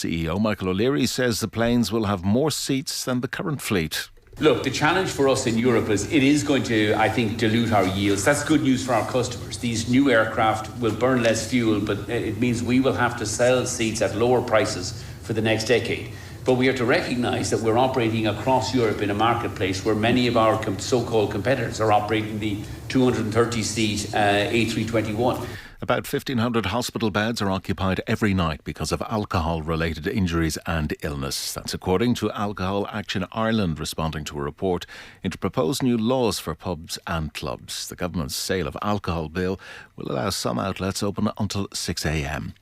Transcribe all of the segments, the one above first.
CEO Michael O'Leary says the planes will have more seats than the current fleet. Look, the challenge for us in Europe is it is going to, I think, dilute our yields. That's good news for our customers. These new aircraft will burn less fuel, but it means we will have to sell seats at lower prices for the next decade. But we have to recognise that we're operating across Europe in a marketplace where many of our so-called competitors are operating the 230-seat A321. About 1,500 hospital beds are occupied every night because of alcohol-related injuries and illness. That's according to Alcohol Action Ireland, responding to a report into proposed new laws for pubs and clubs. The government's sale of alcohol bill will allow some outlets open until 6 a.m.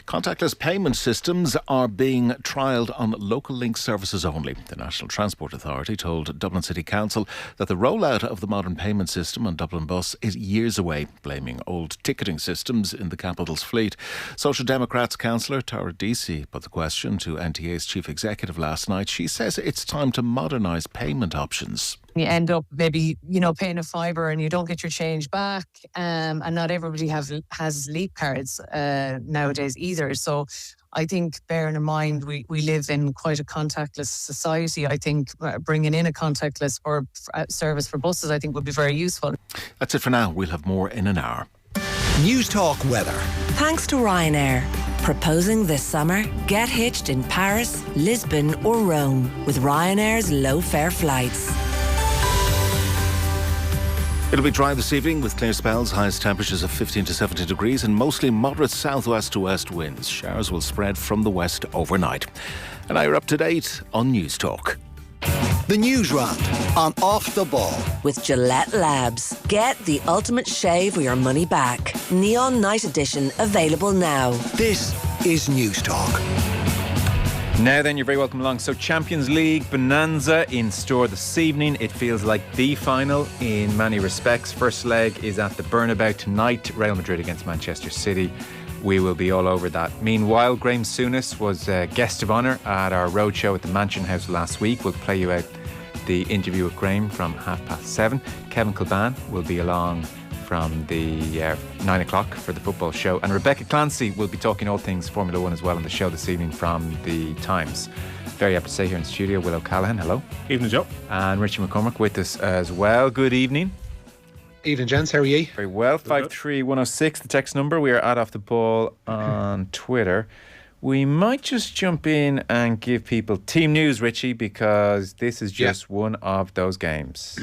Contactless payment systems are being trialled on local link services only. The National Transport Authority told Dublin City Council that the rollout of the modern payment system on Dublin Bus is years away, blaming old ticketing systems in the capital's fleet. Social Democrats councillor Tara Deasy put the question to NTA's chief executive last night. She says it's time to modernise payment options. You end up maybe, paying a fiver and you don't get your change back. And not everybody has leap cards nowadays either. So I think, bearing in mind, we live in quite a contactless society. I think bringing in a contactless service for buses, I think, would be very useful. That's it for now. We'll have more in an hour. News Talk weather. Thanks to Ryanair. Proposing this summer, get hitched in Paris, Lisbon or Rome with Ryanair's low-fare flights. It'll be dry this evening with clear spells, highest temperatures of 15 to 17 degrees and mostly moderate southwest to west winds. Showers will spread from the west overnight. And now you're up to date on News Talk. The Newsround on Off the Ball. With Gillette Labs. Get the ultimate shave or your money back. Neon Night Edition available now. This is News Talk. Now then, you're very welcome along. So Champions League bonanza in store this evening. It feels like the final in many respects. First leg is at the Bernabeu tonight. Real Madrid against Manchester City. We will be all over that. Meanwhile, Graham Souness was a guest of honour at our roadshow at the Mansion House last week. We'll play you out the interview with Graham from 7:30. Kevin Kilban will be along from the 9 o'clock for the football show. And Rebecca Clancy will be talking all things Formula 1 as well on the show this evening from the Times. Very happy to say here in the studio, Will O'Callaghan, hello. Evening, Joe. And Richie McCormack with us as well. Good evening. Evening, gents. How are you? Very well. 53106, the text number. We are at Off the Ball on Twitter. We might just jump in and give people team news, Richie, because this is just one of those games.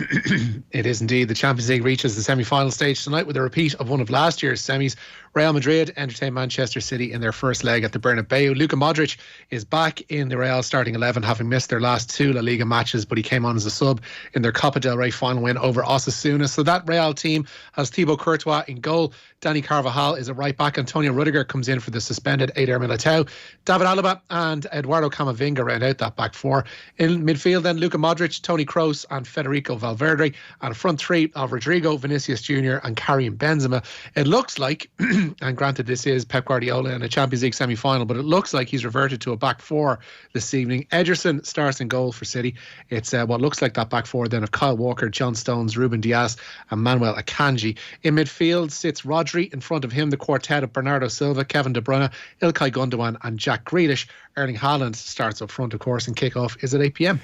It is indeed. The Champions League reaches the semi-final stage tonight with a repeat of one of last year's semis. Real Madrid entertain Manchester City in their first leg at the Bernabeu. Luka Modric is back in the Real starting 11, having missed their last two La Liga matches, but he came on as a sub in their Copa del Rey final win over Osasuna. So that Real team has Thibaut Courtois in goal. Dani Carvajal is at right back. Antonio Rudiger comes in for the suspended Eder Militao. David Alaba and Eduardo Camavinga round out that back four. In midfield then, Luka Modric, Toni Kroos and Federico Valverde. And a front three of Rodrigo, Vinicius Jr. and Karim Benzema. It looks like, and granted this is Pep Guardiola in a Champions League semi-final, but it looks like he's reverted to a back four this evening. Ederson starts in goal for City. It's what looks like that back four then of Kyle Walker, John Stones, Ruben Dias and Manuel Akanji. In midfield sits Rodri. In front of him, the quartet of Bernardo Silva, Kevin De Bruyne, Ilkay Gundogan and Jack Grealish. Erling Haaland starts up front, of course, and kick-off is at 8 p.m.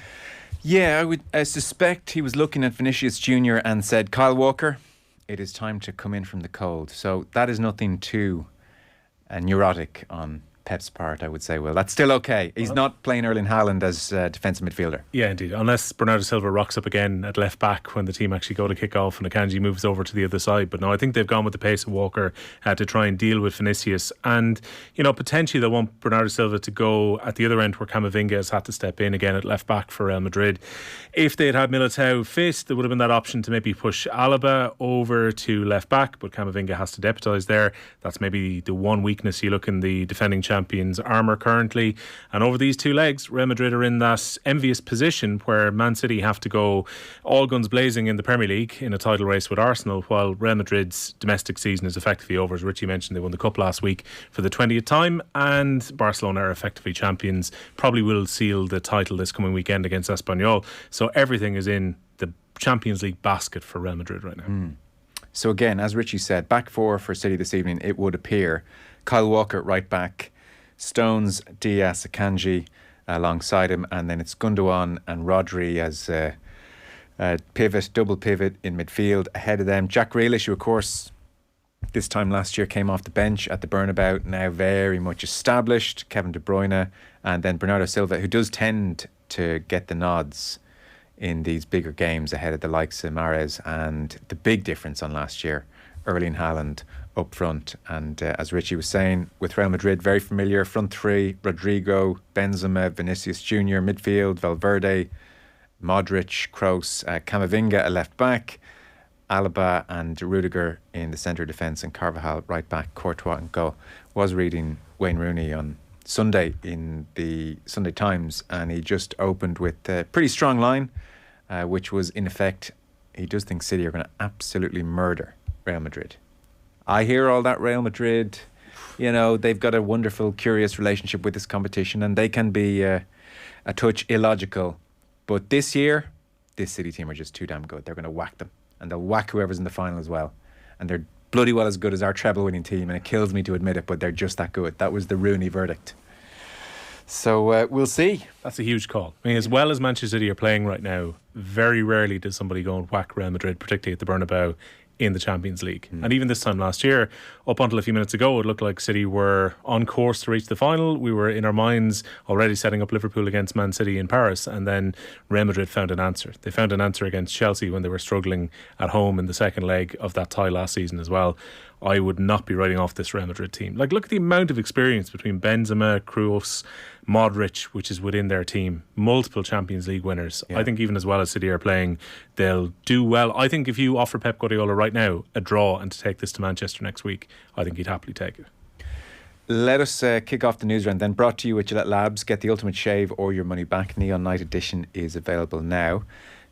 Yeah, I would suspect he was looking at Vinicius Jr. and said, Kyle Walker, it is time to come in from the cold. So that is nothing too neurotic on Pep's part, I would say. Well, that's still okay. He's not playing Erling Haaland as defensive midfielder. Yeah, indeed. Unless Bernardo Silva rocks up again at left back when the team actually go to kick off and Akanji moves over to the other side. But no, I think they've gone with the pace of Walker to try and deal with Vinicius. And, potentially they want Bernardo Silva to go at the other end where Camavinga has had to step in again at left back for Real Madrid. If they had had Militao fit, there would have been that option to maybe push Alaba over to left back, but Camavinga has to deputise there. That's maybe the one weakness you look in the defending champions' armour currently. And over these two legs, Real Madrid are in that envious position where Man City have to go all guns blazing in the Premier League in a title race with Arsenal, while Real Madrid's domestic season is effectively over. As Richie mentioned, they won the Cup last week for the 20th time, and Barcelona are effectively champions, probably will seal the title this coming weekend against Espanyol. So everything is in the Champions League basket for Real Madrid right now. So again, as Richie said, back four for City this evening, it would appear. Kyle Walker at right back, Stones, Diaz, Akanji alongside him, and then it's Gundogan and Rodri as pivot, double pivot in midfield. Ahead of them, Jack Grealish, who of course this time last year came off the bench at the Burnabout, now very much established. Kevin De Bruyne, and then Bernardo Silva, who does tend to get the nods in these bigger games ahead of the likes of Mahrez. And the big difference on last year, Erling Haaland up front. And as Richie was saying, with Real Madrid, very familiar front three: Rodrigo, Benzema, Vinicius Junior midfield, Valverde, Modric, Kroos, Camavinga a left back, Alaba and Rudiger in the centre defence, and Carvajal right back, Courtois and goal. Was reading Wayne Rooney on Sunday in the Sunday Times, and he just opened with a pretty strong line, which was in effect, he does think City are going to absolutely murder Real Madrid. I hear all that. Real Madrid, you know, they've got a wonderful, curious relationship with this competition, and they can be a touch illogical. But this year, this City team are just too damn good. They're going to whack them, and they'll whack whoever's in the final as well. And they're bloody well as good as our treble-winning team, and it kills me to admit it, but they're just that good. That was the Rooney verdict. So we'll see. That's a huge call. I mean, as well as Manchester City are playing right now, very rarely does somebody go and whack Real Madrid, particularly at the Bernabeu, in the Champions League. And even this time last year, up until a few minutes ago, it looked like City were on course to reach the final. We were in our minds already setting up Liverpool against Man City in Paris, and then Real Madrid found an answer. They found an answer against Chelsea when they were struggling at home in the second leg of that tie last season as well. I would not be writing off this Real Madrid team. Like, look at the amount of experience between Benzema, Kroos, Modric, which is within their team. Multiple Champions League winners. Yeah. I think even as well as City are playing, they'll do well. I think if you offer Pep Guardiola right now a draw and to take this to Manchester next week, I think he'd happily take it. Let us kick off the news round then. Brought to you with Gillette Labs. Get the ultimate shave or your money back. Neon Night Edition is available now.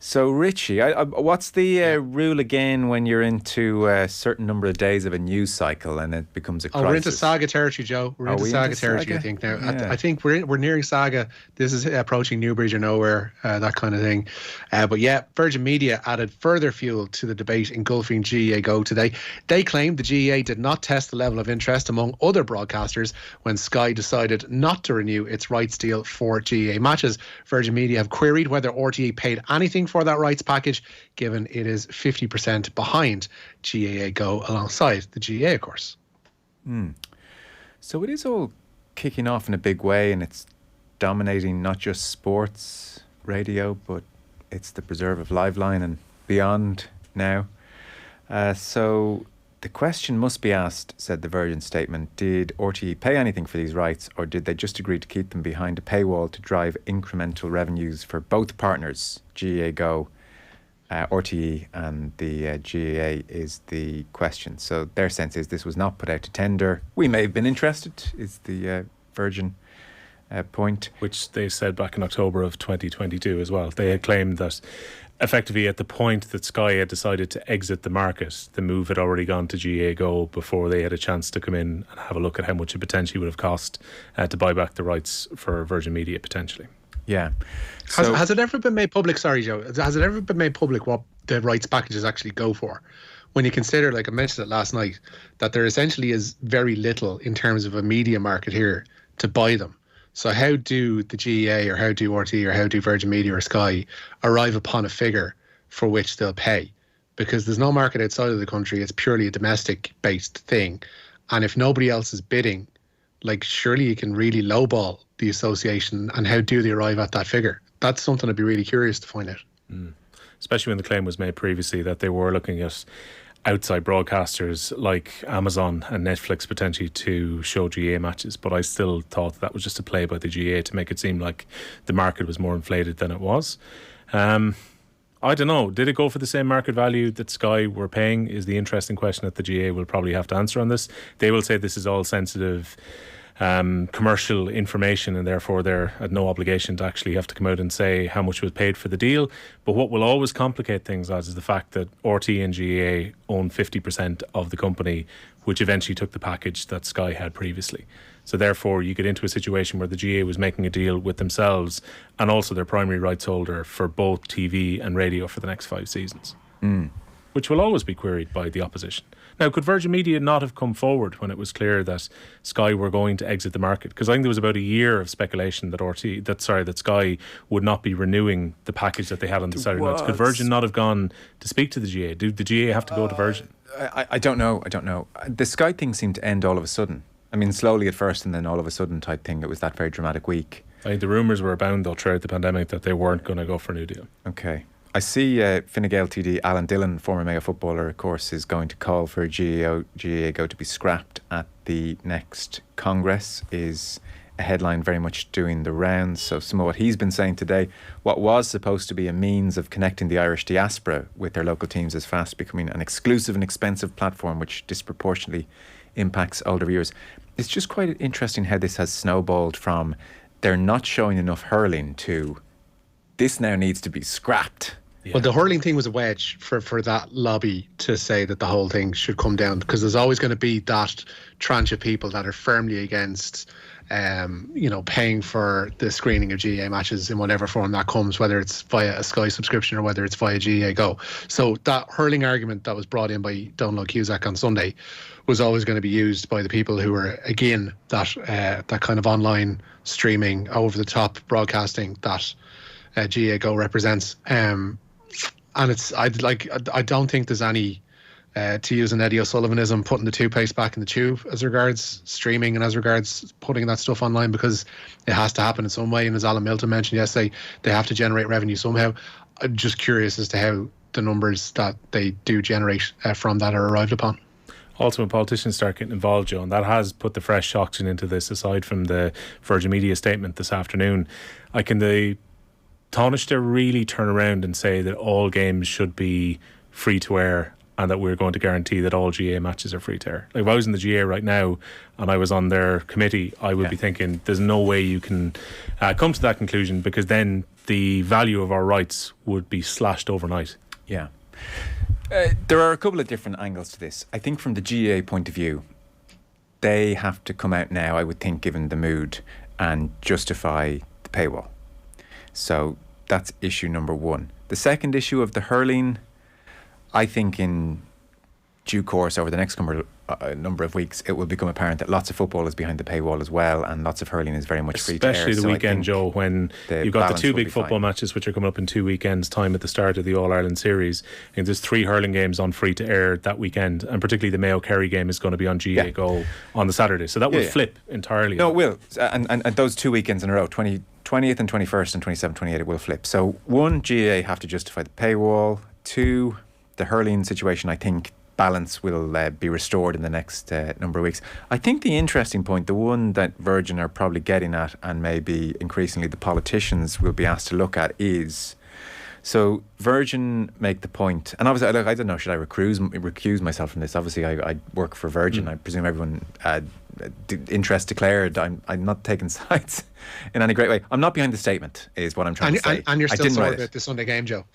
So, Richie, what's the rule again when you're into a certain number of days of a news cycle and it becomes a crisis? We're into saga territory, Joe. We're into saga territory, I think now. Yeah. I think we're nearing saga. This is approaching New Bridge or Nowhere, that kind of thing. But yeah, Virgin Media added further fuel to the debate engulfing GAA GO today. They claimed the GAA did not test the level of interest among other broadcasters when Sky decided not to renew its rights deal for GAA matches. Virgin Media have queried whether RTE paid anything for that rights package, given it is 50% behind GAA GO alongside the GAA, of course. So it is all kicking off in a big way, and it's dominating not just sports radio, but it's the preserve of Liveline and beyond now. So the question must be asked, said the Virgin statement, did RTE pay anything for these rights, or did they just agree to keep them behind a paywall to drive incremental revenues for both partners, GAA GO, RTE and the GAA is the question. So their sense is this was not put out to tender. We may have been interested, is the Virgin point. Which they said back in October of 2022 as well. They had claimed that effectively at the point that Sky had decided to exit the market, the move had already gone to GAA GO before they had a chance to come in and have a look at how much it potentially would have cost to buy back the rights for Virgin Media potentially. Yeah. Has it ever been made public, sorry Joe, has it ever been made public what the rights packages actually go for? When you consider, like I mentioned it last night, that there essentially is very little in terms of a media market here to buy them. So how do the GAA or how do RTE or how do Virgin Media or Sky arrive upon a figure for which they'll pay? Because there's no market outside of the country. It's purely a domestic based thing. And if nobody else is bidding, like surely you can really lowball the association, and how do they arrive at that figure? That's something I'd be really curious to find out. Especially when the claim was made previously that they were looking at outside broadcasters like Amazon and Netflix potentially to show GAA matches, but I still thought that was just a play by the GAA to make it seem like the market was more inflated than it was. I don't know, did it go for the same market value that Sky were paying is the interesting question that the GAA will probably have to answer on this. They will say this is all sensitive commercial information, and therefore they're at no obligation to actually have to come out and say how much was paid for the deal. But what will always complicate things, lads, is the fact that RTE and GAA own 50% of the company, which eventually took the package that Sky had previously. So therefore you get into a situation where the GAA was making a deal with themselves and also their primary rights holder for both TV and radio for the next 5 seasons. which will always be queried by the opposition. Now, could Virgin Media not have come forward when it was clear that Sky were going to exit the market? Because I think there was about a year of speculation that Sky would not be renewing the package that they had on the Saturday nights. Could Virgin not have gone to speak to the GAA? Do the GAA have to go to Virgin? I don't know. The Sky thing seemed to end all of a sudden. I mean, slowly at first and then all of a sudden type thing. It was that very dramatic week. I think the rumours were abound, though, throughout the pandemic that they weren't going to go for a new deal. Okay. I see Fine Gael TD Alan Dillon, former Mayo footballer, of course, is going to call for GAA GO to be scrapped at the next Congress, is a headline very much doing the rounds. So some of what he's been saying today, what was supposed to be a means of connecting the Irish diaspora with their local teams is fast becoming an exclusive and expensive platform which disproportionately impacts older viewers. It's just quite interesting how this has snowballed from they're not showing enough hurling to this now needs to be scrapped. Yeah. Well, the hurling thing was a wedge for that lobby to say that the whole thing should come down, because there's always going to be that tranche of people that are firmly against paying for the screening of GAA matches in whatever form that comes, whether it's via a Sky subscription or whether it's via GAA GO. So that hurling argument that was brought in by Donald Cusack on Sunday was always going to be used by the people who were again that kind of online streaming, over the top broadcasting that GAA GO represents. And I don't think there's any, to use an Eddie O'Sullivanism, putting the toothpaste back in the tube as regards streaming and as regards putting that stuff online, because it has to happen in some way. And as Alan Milton mentioned yesterday, they have to generate revenue somehow. I'm just curious as to how the numbers that they do generate from that are arrived upon. Also, when politicians start getting involved, Joe, and that has put the fresh oxygen into this, aside from the Virgin Media statement this afternoon, the Taoiseach really turn around and say that all games should be free to air and that we're going to guarantee that all GAA matches are free to air. Like, if I was in the GAA right now and I was on their committee, I would be thinking there's no way you can come to that conclusion, because then the value of our rights would be slashed overnight. Yeah. There are a couple of different angles to this. I think from the GAA point of view, they have to come out now, I would think, given the mood, and justify the paywall. So that's issue number one. The second issue of the hurling, I think in due course over the next number of weeks, it will become apparent that lots of football is behind the paywall as well, and lots of hurling is very much free to air. Especially the weekend, Joe, when you've got the two big football matches which are coming up in 2 weekends' time at the start of the All-Ireland series, and there's 3 hurling games on free to air that weekend, and particularly the Mayo-Kerry game is going to be on GAA GO on the Saturday, so that will flip entirely. No, it will, and those 2 weekends in a row, 20th and 21st and 27th, 28th, it will flip. So 1, GAA have to justify the paywall. 2, the hurling situation, I think balance will be restored in the next number of weeks. I think the interesting point, the one that Virgin are probably getting at, and maybe increasingly the politicians will be asked to look at, is, so Virgin make the point, and obviously, I don't know, should I recuse myself from this? Obviously, I work for Virgin. I presume everyone, interest declared. I'm not taking sides in any great way. I'm not behind the statement, is what I'm trying to say. And you're still sorry about the Sunday game, Joe.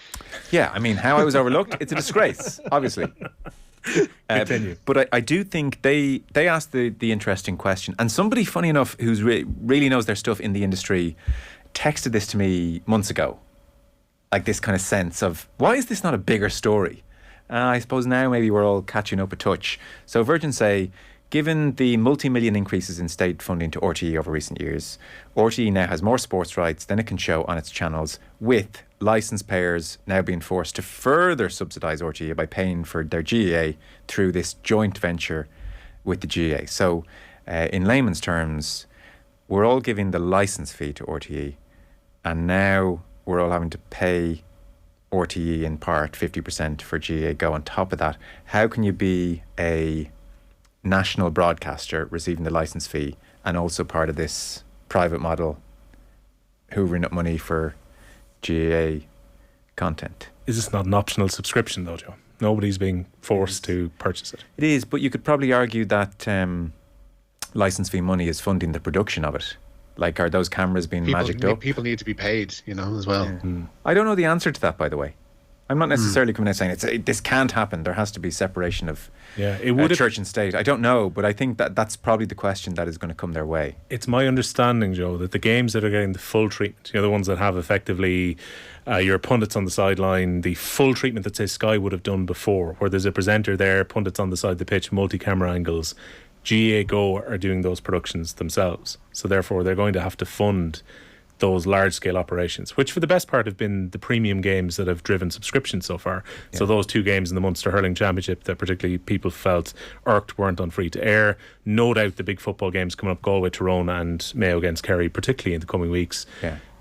Yeah, I mean, how I was overlooked, it's a disgrace, obviously. But I do think they asked the interesting question, and somebody, funny enough, who's really knows their stuff in the industry, texted this to me months ago, like this kind of sense of, why is this not a bigger story? I suppose now maybe we're all catching up a touch. So Virgin say, given the multi-million increases in state funding to RTE over recent years, RTE now has more sports rights than it can show on its channels, with licence payers now being forced to further subsidise RTE by paying for their GAA through this joint venture with the GAA. So in layman's terms, we're all giving the licence fee to RTE, and now we're all having to pay RTE in part 50% for GAA GO on top of that. How can you be a national broadcaster receiving the licence fee and also part of this private model hoovering up money for GAA content? Is this not an optional subscription though, Joe? Nobody's being forced to purchase it. It is, but you could probably argue that licence fee money is funding the production of it. Like, are those cameras being magicked up? People need to be paid, as well. I don't know the answer to that, by the way. I'm not necessarily coming out saying this can't happen. There has to be separation of church and state. I don't know, but I think that's probably the question that is going to come their way. It's my understanding, Joe, that the games that are getting the full treatment, the ones that have effectively your pundits on the sideline, the full treatment that, say, Sky would have done before, where there's a presenter there, pundits on the side of the pitch, multi-camera angles. GAA GO are doing those productions themselves. So therefore, they're going to have to fund those large-scale operations, which for the best part have been the premium games that have driven subscriptions so far. Yeah. So those 2 games in the Munster Hurling Championship that particularly people felt irked weren't on free to air. No doubt the big football games coming up, Galway, Tyrone and Mayo against Kerry, particularly in the coming weeks,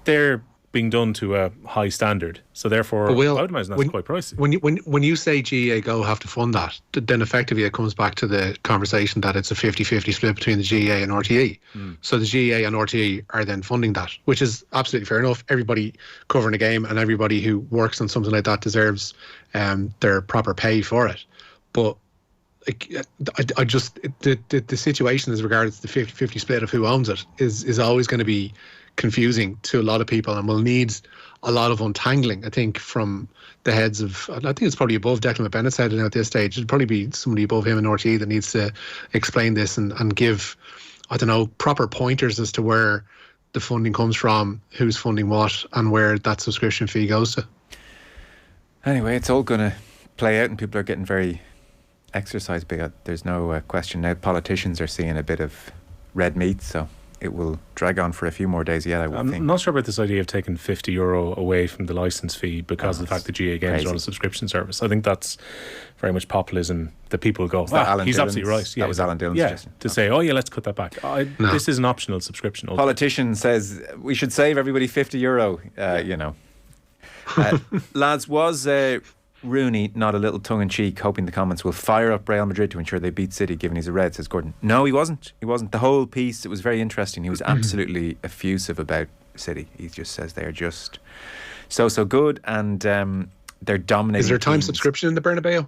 they're being done to a high standard. So therefore, I would imagine that's quite pricey. When you say GAA GO have to fund that, then effectively it comes back to the conversation that it's a 50-50 split between the GAA and RTE. So the GAA and RTE are then funding that, which is absolutely fair enough. Everybody covering a game and everybody who works on something like that deserves their proper pay for it. But I just the situation as regards the 50-50 split of who owns it is always going to be confusing to a lot of people and will need a lot of untangling, I think, from the heads of, I think it's probably above Declan McBennett's head at this stage. It'd probably be somebody above him in RTE that needs to explain this and give, I don't know, proper pointers as to where the funding comes from, who's funding what, and where that subscription fee goes to. Anyway, it's all going to play out and people are getting very exercise big. There's no question now. Politicians are seeing a bit of red meat, so it will drag on for a few more days yet, I would think. I'm not sure about this idea of taking €50 away from the licence fee because of the fact that GAA Games are on a subscription service. I think that's very much populism that people go, he's absolutely right. That was Alan Dillon's suggestion. To say, let's cut that back. This is an optional subscription. Politician says we should save everybody €50, lads, was Rooney not a little tongue-in-cheek, hoping the comments will fire up Real Madrid to ensure they beat City, given he's a red, says Gordon. No, he wasn't. The whole piece, it was very interesting. He was absolutely effusive about City. He just says they're just so good and they're dominating. Is there a time teams. Subscription in the Bernabeu?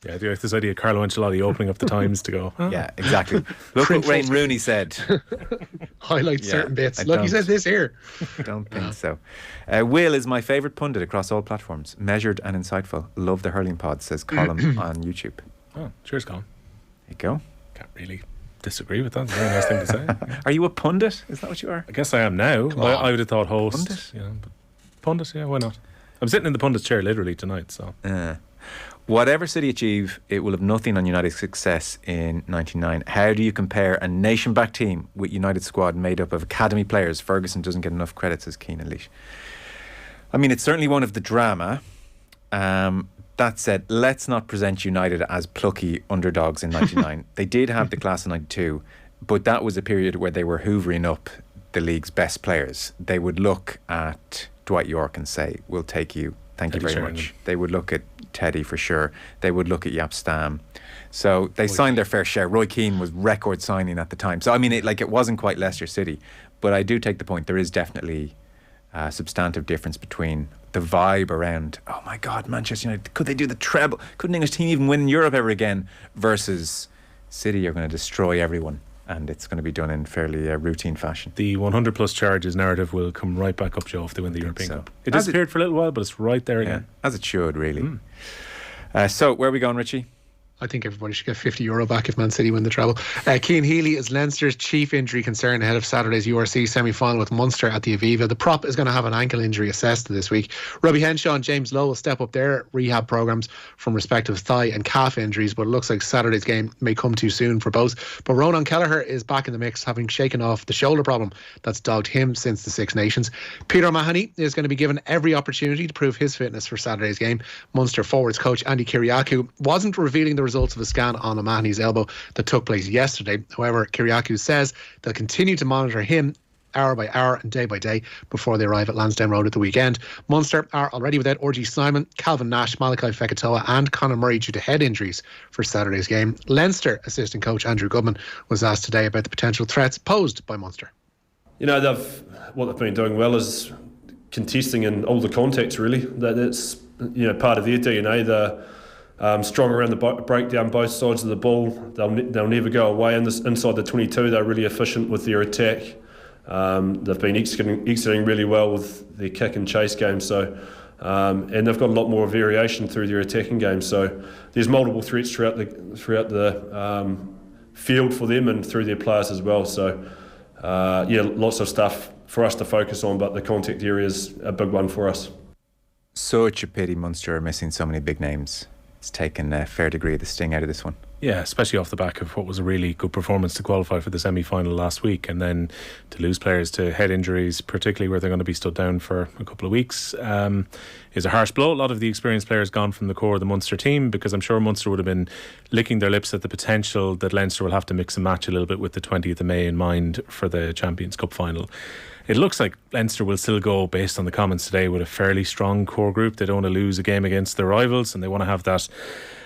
Yeah, this idea of Carlo Ancelotti opening up the Times to go. Yeah, exactly. Look what Wayne Rooney said. Highlight certain bits. Look, he says this here. I don't think so. Will is my favourite pundit across all platforms. Measured and insightful. Love the hurling pod, says Colin on YouTube. Oh, cheers, Colin. There you go. Can't really disagree with that. It's a very nice thing to say. Are you a pundit? Is that what you are? I guess I am now. I would have thought host. Pundit? But pundit, why not? I'm sitting in the pundit's chair literally tonight, so. Whatever City achieve, it will have nothing on United's success in 99. How do you compare a nation-backed team with United squad made up of academy players? Ferguson doesn't get enough credit, says Keane and Leash. I mean, it's certainly one of the drama. That said, let's not present United as plucky underdogs in 99. They did have the class in 92, but that was a period where they were hoovering up the league's best players. They would look at Dwight York and say, we'll take you, thank you very much. They would look at Teddy for sure. They would look at Jaap Stam. So they signed their fair share. Roy Keane was record signing at the time. So I mean, it wasn't quite Leicester City, but I do take the point. There is definitely a substantive difference between the vibe around, oh my God, Manchester United, could they do the treble? Could an English team even win in Europe ever again? Versus City are going to destroy everyone. And it's going to be done in fairly routine fashion. The 100 plus charges narrative will come right back up, Joe, if they win the European Cup. It disappeared for a little while, but it's right there again. As it should, really. So, where are we going, Richie? I think everybody should get €50 back if Man City win the treble. Cian Healy is Leinster's chief injury concern ahead of Saturday's URC semi-final with Munster at the Aviva. The prop is going to have an ankle injury assessed this week. Robbie Henshaw and James Lowe will step up their rehab programmes from respective thigh and calf injuries, but it looks like Saturday's game may come too soon for both. But Ronan Kelleher is back in the mix, having shaken off the shoulder problem that's dogged him since the Six Nations. Peter Mahoney is going to be given every opportunity to prove his fitness for Saturday's game. Munster forwards coach Andy Kyriakou wasn't revealing the results of a scan on O'Mahony's elbow that took place yesterday. However, Kyriakou says they'll continue to monitor him hour by hour and day by day before they arrive at Lansdowne Road at the weekend. Munster are already without RG Simon, Calvin Nash, Malachi Fekitoa and Conor Murray due to head injuries for Saturday's game. Leinster assistant coach Andrew Goodman was asked today about the potential threats posed by Munster. What they've been doing well is contesting in all the contacts, really. That's part of their DNA. They're strong around the breakdown, both sides of the ball. They'll never go away inside the 22. They're really efficient with their attack. They've been exiting really well with their kick and chase game. So and they've got a lot more variation through their attacking game. So there's multiple threats throughout the field for them and through their players as well. So lots of stuff for us to focus on, but the contact area is a big one for us. Such a pity Munster are missing so many big names. It's taken a fair degree of the sting out of this one. Yeah, especially off the back of what was a really good performance to qualify for the semi-final last week, and then to lose players to head injuries, particularly where they're going to be stood down for a couple of weeks, is a harsh blow. A lot of the experienced players gone from the core of the Munster team, because I'm sure Munster would have been licking their lips at the potential that Leinster will have to mix and match a little bit with the 20th of May in mind for the Champions Cup final. It looks like Leinster will still go, based on the comments today, with a fairly strong core group. They don't want to lose a game against their rivals, and they want to have that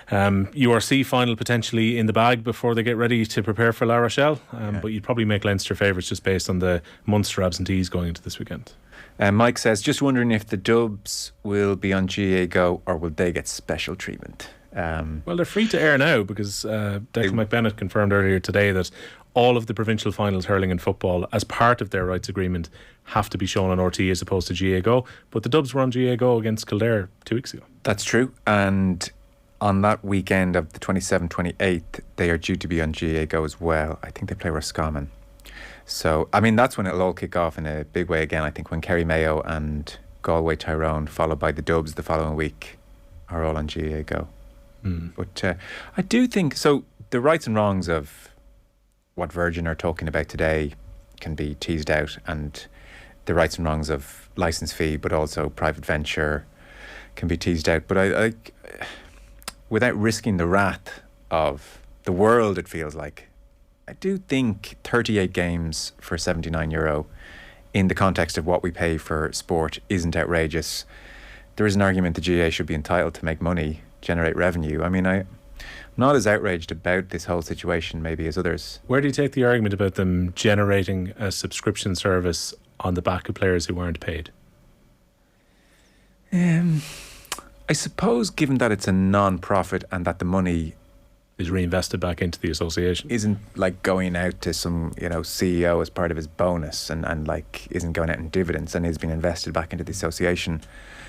URC final potentially in the bag before they get ready to prepare for La Rochelle. But you'd probably make Leinster favourites just based on the Munster absentees going into this weekend. Mike says, just wondering if the Dubs will be on GAA GO or will they get special treatment? Well, they're free to air now, because Declan McBennett confirmed earlier today that all of the provincial finals hurling and football, as part of their rights agreement, have to be shown on RT as opposed to GAA GO. But the Dubs were on GAA GO against Kildare 2 weeks ago. That's true. And on that weekend of the 27th, 28th, they are due to be on GAA GO as well. I think they play Roscommon. So, I mean, that's when it'll all kick off in a big way again. I think when Kerry Mayo and Galway Tyrone, followed by the Dubs the following week, are all on GAA GO. But I do think, so the rights and wrongs of what Virgin are talking about today can be teased out, and the rights and wrongs of licence fee, but also private venture, can be teased out. But I without risking the wrath of the world, it feels like, I do think 38 games for €79 in the context of what we pay for sport isn't outrageous. There is an argument the GAA should be entitled to make money, generate revenue. I mean, I'm not as outraged about this whole situation maybe as others. Where do you take the argument about them generating a subscription service on the back of players who weren't paid? I suppose, given that it's a non-profit and that the money is reinvested back into the association, isn't like going out to some CEO as part of his bonus, and like isn't going out in dividends, and is being invested back into the association.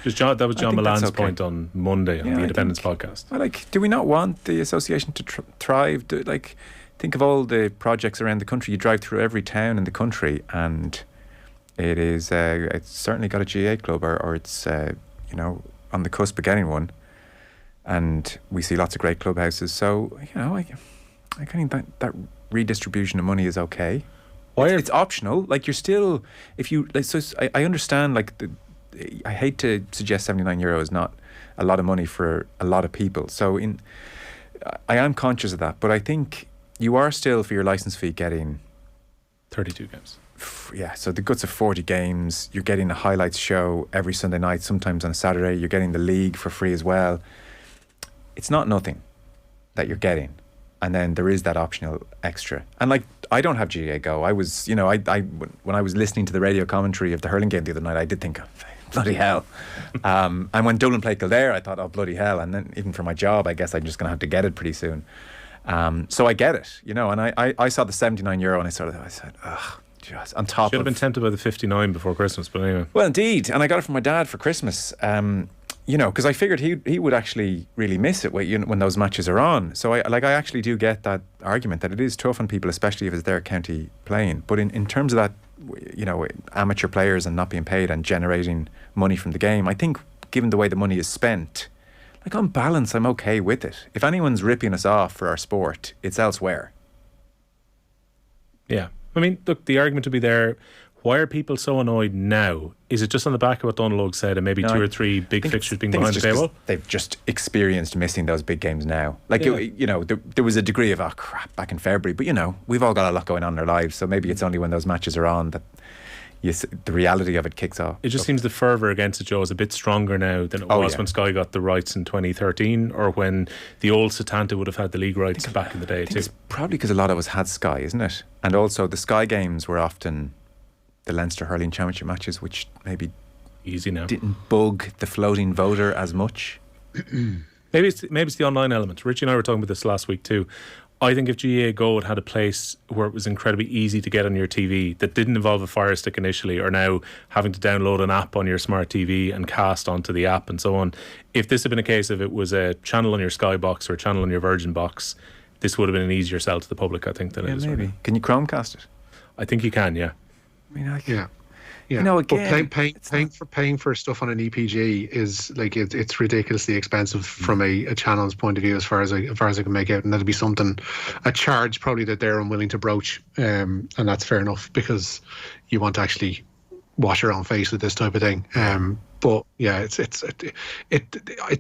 That was John Milan's point on Monday on the Independence podcast. Do we not want the association to thrive? Think of all the projects around the country. You drive through every town in the country, and it is it's certainly got a GAA club, or it's on the cusp of getting one. And we see lots of great clubhouses. So I think that redistribution of money is okay. It's optional. Like, you're still, if you I understand, I hate to suggest €79 is not a lot of money for a lot of people. So I am conscious of that, but I think you are still, for your licence fee, getting 32 games. Yeah, so the guts of 40 games. You're getting a highlights show every Sunday night, sometimes on a Saturday. You're getting the league for free as well. It's not nothing that you're getting. And then there is that optional extra. And I don't have GAA GO. I was, when I was listening to the radio commentary of the hurling game the other night, I did think, bloody hell. And when Dublin played Kildare, I thought, oh, bloody hell. And then even for my job, I guess I'm just going to have to get it pretty soon. So I get it, and I saw the €79 and I said, ugh, just on top. Should have been tempted by the 59 before Christmas, but anyway. Well, indeed. And I got it from my dad for Christmas. Because I figured he would actually really miss it when those matches are on. So I actually do get that argument that it is tough on people, especially if it's their county playing. But in terms of that, amateur players and not being paid and generating money from the game, I think given the way the money is spent, on balance, I'm okay with it. If anyone's ripping us off for our sport, it's elsewhere. Yeah. I mean, look, the argument would be there. Why are people so annoyed now? Is it just on the back of what Donald said and maybe 2 or 3 big fixtures being behind the paywall? They've just experienced missing those big games now. There was a degree of, crap, back in February. But, we've all got a lot going on in our lives. So maybe it's only when those matches are on that the reality of it kicks off. It just seems the fervour against it, Joe, is a bit stronger now than it was when Sky got the rights in 2013, or when the old Setanta would have had the league rights back in the day too. It's probably because a lot of us had Sky, isn't it? And also the Sky games were often the Leinster Hurling Championship matches, which maybe easy now didn't bug the floating voter as much. Maybe it's the online element. Richie and I were talking about this last week too. I think if GAA GO had had a place where it was incredibly easy to get on your TV, that didn't involve a Fire Stick initially, or now having to download an app on your smart TV and cast onto the app and so on. If this had been a case of it was a channel on your Sky box or a channel on your Virgin box, this would have been an easier sell to the public, I think, than it is maybe. right now. Can you Chromecast it? I think you can, yeah. I mean, Yeah. You know, again, but paying for stuff on an EPG is like it's ridiculously expensive from a channel's point of view, as far as I can make out, and that'd be a charge probably that they're unwilling to broach, and that's fair enough, because you want to actually wash your own face with this type of thing. But yeah, it's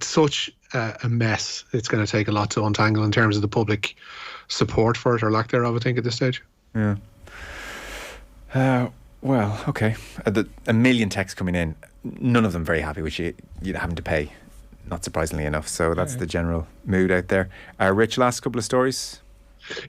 such a mess. It's going to take a lot to untangle in terms of the public support for it, or lack thereof, I think, at this stage. Yeah. Well, okay. A million texts coming in. None of them very happy with you having to pay, not surprisingly enough. So that's the general mood out there. Rich, last couple of stories.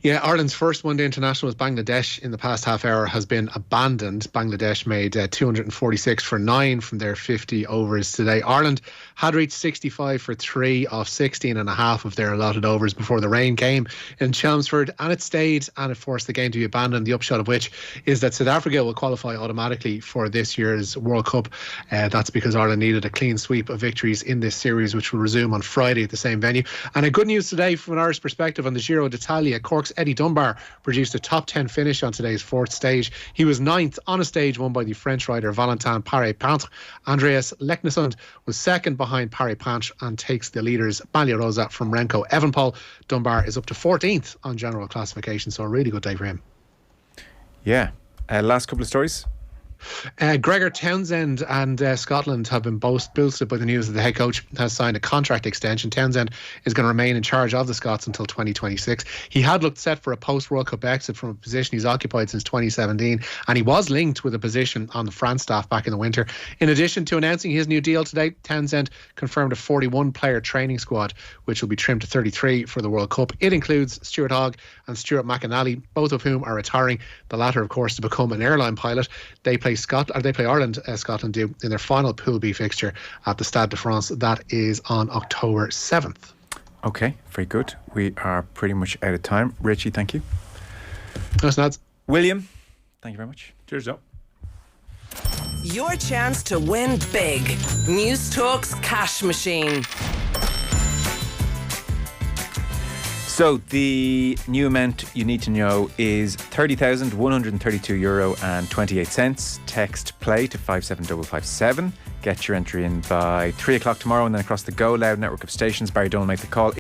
Yeah, Ireland's first one-day international with Bangladesh in the past half hour has been abandoned. Bangladesh made 246 for 9 from their 50 overs today. Ireland had reached 65 for 3 off 16 and a half of their allotted overs before the rain came in Chelmsford, and it stayed, and it forced the game to be abandoned. The upshot of which is that South Africa will qualify automatically for this year's World Cup. That's because Ireland needed a clean sweep of victories in this series, which will resume on Friday at the same venue. And a good news today from an Irish perspective on the Giro d'Italia. Cork's Eddie Dunbar produced a top 10 finish on today's fourth stage. He was ninth on a stage won by the French rider Valentin Paré-Peintre. Andreas Leknesund was second behind Paré-Peintre and takes the leaders Maglia Rosa from Remco Evenepoel. Dunbar is up to 14th on general classification, so a really good day for him. Yeah. Last couple of stories. Gregor Townsend and Scotland have been boosted by the news that the head coach has signed a contract extension. Townsend is going to remain in charge of the Scots until 2026. He had looked set for a post-World Cup exit from a position he's occupied since 2017, and he was linked with a position on the France staff back in the winter. In addition to announcing his new deal today, Townsend confirmed a 41-player training squad, which will be trimmed to 33 for the World Cup. It includes Stuart Hogg and Stuart McAnally, both of whom are retiring. The latter, of course, to become an airline pilot. They play Ireland, Scotland do, in their final Pool B fixture at the Stade de France. That is on October 7th. Okay, very good. We are pretty much out of time. Richie, thank you. Thanks, lads. William, thank you very much. Cheers, Joe. Your chance to win big. News Talk's cash machine. So the new amount you need to know is €30,132.28. Text play to 57557. Get your entry in by 3 o'clock tomorrow, and then across the Go Loud network of stations. Barry Dole make the call.